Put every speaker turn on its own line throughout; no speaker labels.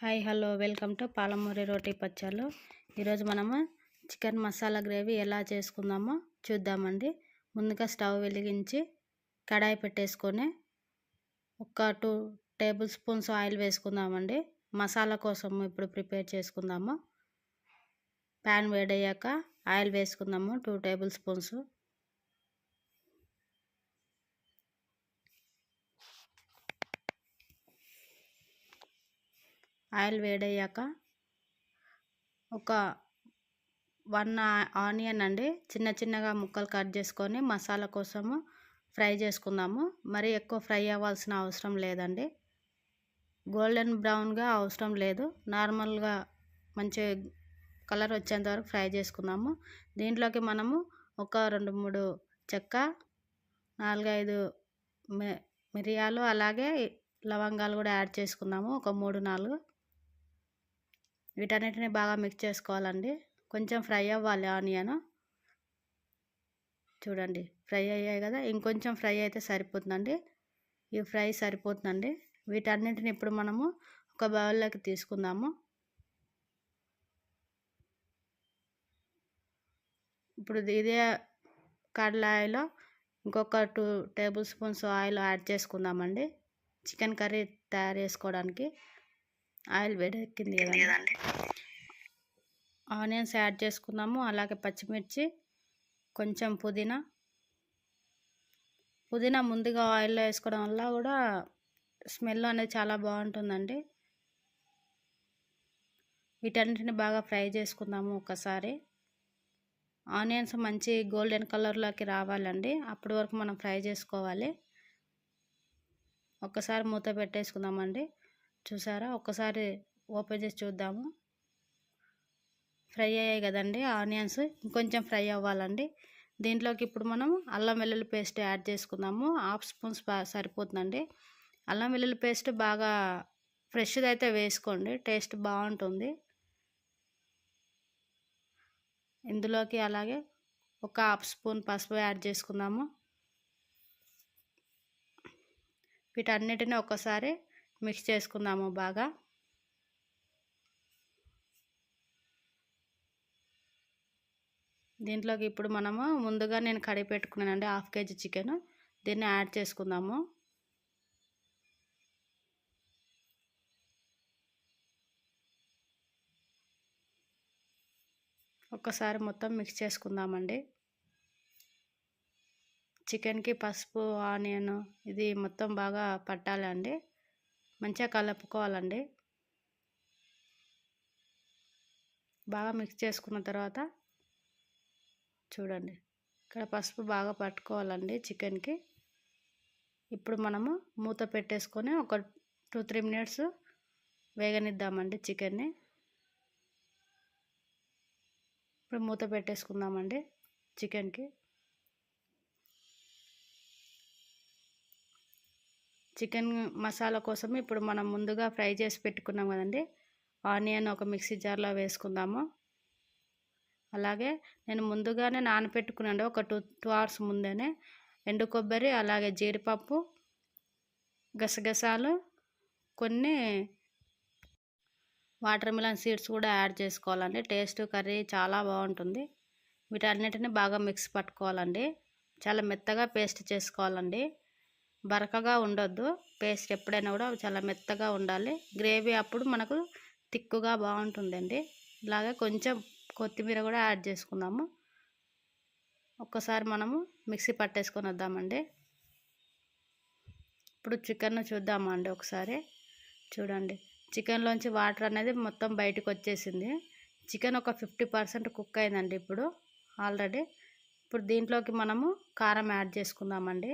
Hi hello welcome to పాలమూరి రోటీ పచ్చళ్ళు. ఈరోజు మనము చికెన్ మసాలా గ్రేవీ ఎలా చేసుకుందామో చూద్దామండి. ముందుగా స్టవ్ వెలిగించి కడాయి పెట్టేసుకొని ఒక 2 టేబుల్ స్పూన్స్ ఆయిల్ వేసుకుందామండి. మసాలా కోసం ఇప్పుడు ప్రిపేర్ చేసుకుందాము. ప్యాన్ వేడయ్యాక ఆయిల్ వేసుకుందాము 2 టేబుల్ స్పూన్స్. ఆయిల్ వేడయ్యాక ఒక 1 ఆనియన్ అండి చిన్నగా ముక్కలు కట్ చేసుకొని మసాలా కోసము ఫ్రై చేసుకుందాము. మరి ఎక్కువ ఫ్రై అవ్వాల్సిన అవసరం లేదండి. గోల్డెన్ బ్రౌన్గా అవసరం లేదు, నార్మల్గా మంచి కలర్ వచ్చేంత వరకు ఫ్రై చేసుకుందాము. దీంట్లోకి మనము ఒక 2-3 చెక్క, 4-5 మిరియాలు అలాగే లవంగాలు కూడా యాడ్ చేసుకుందాము. ఒక 3-4 వీటన్నిటిని బాగా మిక్స్ చేసుకోవాలండి. కొంచెం ఫ్రై అవ్వాలి ఆనియన్. చూడండి ఫ్రై అయ్యాయి కదా, ఇంకొంచెం ఫ్రై అయితే సరిపోతుందండి. ఈ ఫ్రై సరిపోతుందండి. వీటన్నిటిని ఇప్పుడు మనము ఒక బౌల్లోకి తీసుకుందాము. ఇప్పుడు ఇదే కడాయిలో ఇంకొక 2 టేబుల్ స్పూన్స్ ఆయిల్ యాడ్ చేసుకుందామండి. చికెన్ కర్రీ తయారు చేసుకోవడానికి ఆయిల్ వేడెక్కింది కదండి. ఆనియన్స్ యాడ్ చేసుకుందాము. అలాగే పచ్చిమిర్చి, కొంచెం పుదీనా ముందుగా ఆయిల్లో వేసుకోవడం వల్ల కూడా స్మెల్ అనేది చాలా బాగుంటుందండి. వీటన్నిటిని బాగా ఫ్రై చేసుకుందాము. ఒకసారి ఆనియన్స్ మంచి గోల్డెన్ కలర్లోకి రావాలండి, అప్పటి వరకు మనం ఫ్రై చేసుకోవాలి. ఒక్కసారి మూత పెట్టేసుకుందామండి. చూసారా, ఒక్కసారి ఓపెన్ చేసి చూద్దాము. ఫ్రై అయ్యాయి కదండి ఆనియన్స్, ఇంకొంచెం ఫ్రై అవ్వాలండి. దీంట్లోకి ఇప్పుడు మనం అల్లం వెల్లుల్లి పేస్ట్ యాడ్ చేసుకుందాము. 1/2 స్పూన్ సరిపోతుందండి. అల్లం వెల్లుల్లి పేస్ట్ బాగా ఫ్రెష్ది అయితే వేసుకోండి, టేస్ట్ బాగుంటుంది. ఇందులోకి అలాగే ఒక 1/2 స్పూన్ పసుపు యాడ్ చేసుకుందాము. వీటన్నిటిని ఒకసారి మిక్స్ చేసుకుందాము బాగా. దీంట్లోకి ఇప్పుడు మనము ముందుగా నేను కడిగి పెట్టుకున్నానండి 1/2 కేజీ చికెన్, దీన్ని యాడ్ చేసుకుందాము. ఒక్కసారి మొత్తం మిక్స్ చేసుకుందామండి. చికెన్కి పసుపు, ఆనియన్ ఇది మొత్తం బాగా పట్టాలండి, మంచిగా కలుపుకోవాలండి. బాగా మిక్స్ చేసుకున్న తర్వాత చూడండి, ఇక్కడ పసుపు బాగా పట్టుకోవాలండి చికెన్కి. ఇప్పుడు మనము మూత పెట్టేసుకొని ఒక 2-3 మినిట్స్ వేగనిద్దామండి చికెన్ని. ఇప్పుడు మూత పెట్టేసుకుందామండి చికెన్కి. చికెన్ మసాలా కోసం ఇప్పుడు మనం ముందుగా ఫ్రై చేసి పెట్టుకున్నాం కదండి ఆనియన్, ఒక మిక్సీ జార్లో వేసుకుందాము. అలాగే నేను ముందుగానే నానపెట్టుకున్నాను, ఒక 2 అవర్స్ ముందేనే ఎండు కొబ్బరి, అలాగే జీడిపప్పు, గసగసాలు, కొన్ని వాటర్ మిలన్ సీడ్స్ కూడా యాడ్ చేసుకోవాలండి. టేస్ట్ కర్రీ చాలా బాగుంటుంది. వీటన్నిటిని బాగా మిక్స్ పట్టుకోవాలండి. చాలా మెత్తగా పేస్ట్ చేసుకోవాలండి, బరకగా ఉండొద్దు. పేస్ట్ ఎప్పుడైనా కూడా చాలా మెత్తగా ఉండాలి. గ్రేవీ అప్పుడు మనకు తిక్కుగా బాగుంటుందండి. ఇలాగే కొంచెం కొత్తిమీర కూడా యాడ్ చేసుకుందాము. ఒక్కసారి మనము మిక్సీ పట్టేసుకొని వద్దామండి. ఇప్పుడు చికెన్ చూద్దామండి. ఒకసారి చూడండి, చికెన్లోంచి వాటర్ అనేది మొత్తం బయటకు వచ్చేసింది. చికెన్ ఒక 50% కుక్ అయిందండి ఇప్పుడు ఆల్రెడీ. ఇప్పుడు దీంట్లోకి మనము కారం యాడ్ చేసుకుందామండి.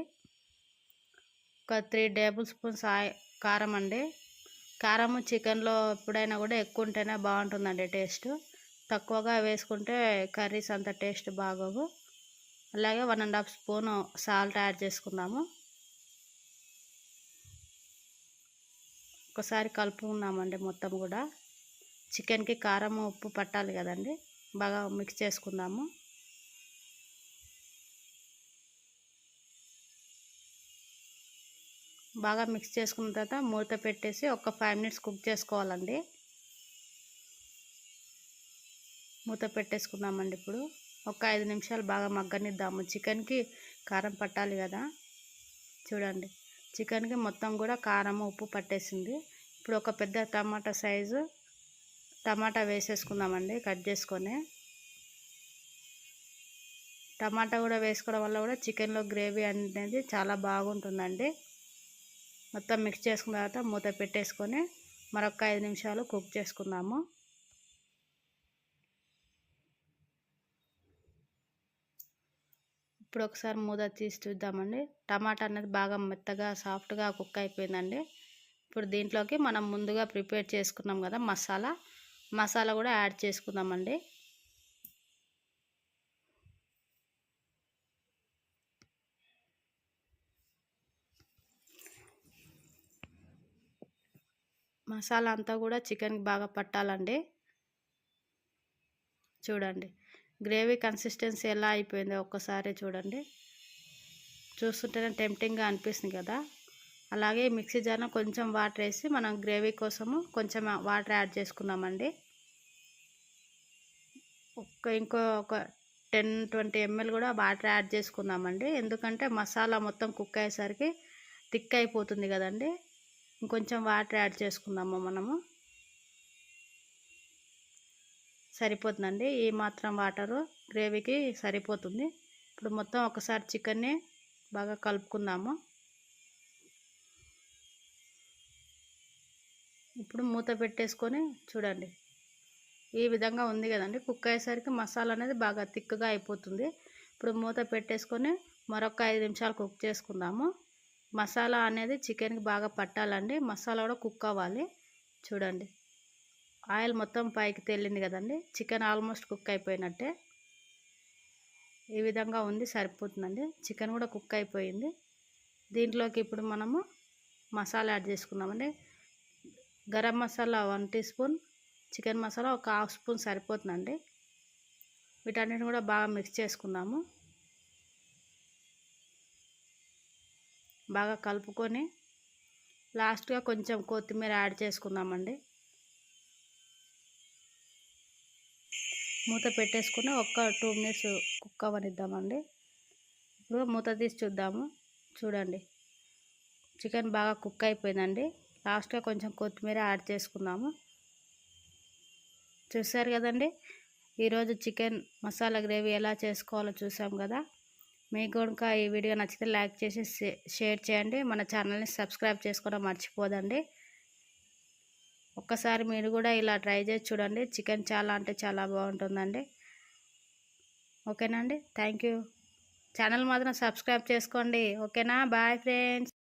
ఒక 3 టేబుల్ స్పూన్స్ కారం అండి. కారము చికెన్లో ఎప్పుడైనా కూడా ఎక్కువ ఉంటేనే బాగుంటుందండి టేస్ట్. తక్కువగా వేసుకుంటే కర్రీస్ అంత టేస్ట్ బాగోవు. అలాగే 1.5 స్పూను సాల్ట్ యాడ్ చేసుకుందాము. ఒకసారి కలుపుకుందామండి మొత్తం కూడా. చికెన్కి కారం, ఉప్పు పట్టాలి కదండి, బాగా మిక్స్ చేసుకుందాము. బాగా మిక్స్ చేసుకున్న తర్వాత మూత పెట్టేసి ఒక 5 మినిట్స్ కుక్ చేసుకోవాలండి. మూత పెట్టేసుకుందామండి. ఇప్పుడు ఒక 5 నిమిషాలు బాగా మగ్గనిద్దాము. చికెన్కి కారం పట్టాలి కదా. చూడండి, చికెన్కి మొత్తం కూడా కారం ఉప్పు పట్టేసింది. ఇప్పుడు ఒక పెద్ద టమాటా సైజు టమాటా వేసేసుకుందామండి, కట్ చేసుకొని. టమాటా కూడా వేసుకోవడం వల్ల కూడా చికెన్లో గ్రేవీ అనేది చాలా బాగుంటుందండి. మొత్తం మిక్స్ చేసుకున్న తర్వాత మూత పెట్టేసుకొని మరొక 5 నిమిషాలు కుక్ చేసుకుందాము. ఇప్పుడు ఒకసారి మూత తీసి చూద్దామండి. టమాటా అనేది బాగా మెత్తగా సాఫ్ట్గా కుక్ అయిపోయిందండి. ఇప్పుడు దీంట్లోకి మనం ముందుగా ప్రిపేర్ చేసుకున్నాం కదా మసాలా కూడా యాడ్ చేసుకుందామండి. మసాలా అంతా కూడా చికెన్కి బాగా పట్టాలండి. చూడండి, గ్రేవీ కన్సిస్టెన్సీ ఎలా అయిపోయిందో ఒక్కసారి చూడండి. చూస్తుంటేనే టెంప్టింగ్గా అనిపిస్తుంది కదా. అలాగే మిక్సీ జార్లో కొంచెం వాటర్ వేసి మనం గ్రేవీ కోసము కొంచెం వాటర్ యాడ్ చేసుకుందామండి. ఇంకో 10-20 ml కూడా వాటర్ యాడ్ చేసుకుందామండి. ఎందుకంటే మసాలా మొత్తం కుక్ అయ్యేసరికి థిక్ అయిపోతుంది కదండి. ఇంకొంచెం వాటర్ యాడ్ చేసుకుందాము. మనము సరిపోతుందండి, ఈ మాత్రం వాటరు గ్రేవీకి సరిపోతుంది. ఇప్పుడు మొత్తం ఒకసారి చికెన్ని బాగా కలుపుకుందాము. ఇప్పుడు మూత పెట్టేసుకొని చూడండి, ఈ విధంగా ఉంది కదండి. కుక్ అయ్యేసరికి మసాలా అనేది బాగా థిక్గా అయిపోతుంది. ఇప్పుడు మూత పెట్టేసుకొని మరొక 5 నిమిషాలు కుక్ చేసుకుందాము. మసాలా అనేది చికెన్కి బాగా పట్టాలండి. మసాలా కూడా కుక్ అవ్వాలి. చూడండి, ఆయిల్ మొత్తం పైకి తేలింది కదండి. చికెన్ ఆల్మోస్ట్ కుక్ అయిపోయినట్టే. ఈ విధంగా ఉంది, సరిపోతుందండి. చికెన్ కూడా కుక్ అయిపోయింది. దీంట్లోకి ఇప్పుడు మనము మసాలా యాడ్ చేసుకుందామండి. Garam masala 1 teaspoon, chicken masala ఒక 1/2 స్పూన్ సరిపోతుందండి. వీటన్నిటిని కూడా బాగా మిక్స్ చేసుకుందాము. బాగా కలుపుకొని లాస్ట్గా కొంచెం కొత్తిమీర యాడ్ చేసుకుందామండి. మూత పెట్టేసుకుని ఒక 2 మినిట్స్ కుక్ అవ్వనిద్దామండి. ఇప్పుడు మూత తీసి చూద్దాము. చూడండి, చికెన్ బాగా కుక్ అయిపోయిందండి. లాస్ట్గా కొంచెం కొత్తిమీర యాడ్ చేసుకుందాము. చూసారు కదండి, ఈరోజు చికెన్ మసాలా గ్రేవీ ఎలా చేసుకోవాలో చూసాం కదా. మీకు కనుక ఈ వీడియో నచ్చితే లైక్ చేసి షేర్ చేయండి. మన ఛానల్ని సబ్స్క్రైబ్ చేసుకోవడం మర్చిపోదండి. ఒక్కసారి మీరు కూడా ఇలా ట్రై చేసి చూడండి. చికెన్ చాలా అంటే చాలా బాగుంటుందండి. ఓకేనా అండి, థ్యాంక్ యూ. ఛానల్ మాత్రం సబ్స్క్రైబ్ చేసుకోండి. ఓకేనా, బాయ్ ఫ్రెండ్స్.